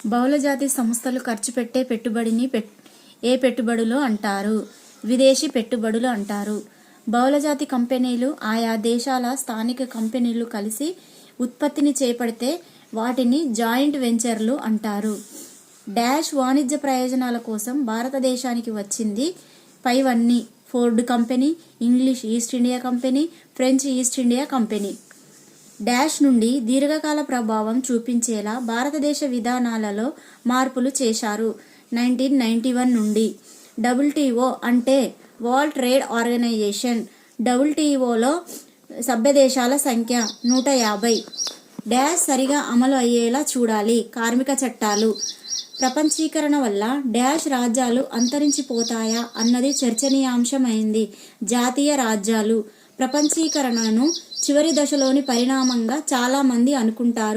బహుళజాతి సంస్థలు ఖర్చు పెట్టే పెట్టుబడిని ఏ పెట్టుబడులు అంటారు? విదేశీ పెట్టుబడులు అంటారు. బహుళజాతి కంపెనీలు ఆయా దేశాల స్థానిక కంపెనీలు కలిసి ఉత్పత్తిని చేపడితే వాటిని జాయింట్ వెంచర్లు అంటారు. వాణిజ్య ప్రయోజనాల కోసం భారతదేశానికి వచ్చింది పైవన్నీ: Ford company, English east India company, French east India company. నుండి దీర్ఘకాల ప్రభావం చూపించేలా భారతదేశ విధానాలలో మార్పులు చేశారు. 1991 నుండి WTO అంటే వరల్డ్ ట్రేడ్ ఆర్గనైజేషన్. WTOలో సభ్యదేశాల సంఖ్య 150. సరిగా అమలు అయ్యేలా చూడాలి. కార్మిక చట్టాలు. ప్రపంచీకరణ వల్ల రాజ్యాలు అంతరించిపోతాయా అన్నది చర్చనీయాంశమైంది. జాతీయ రాజ్యాలు ప్రపంచీకరణను చివరి దశలోని పరిణామంగా చాలా మంది అనుకుంటారు.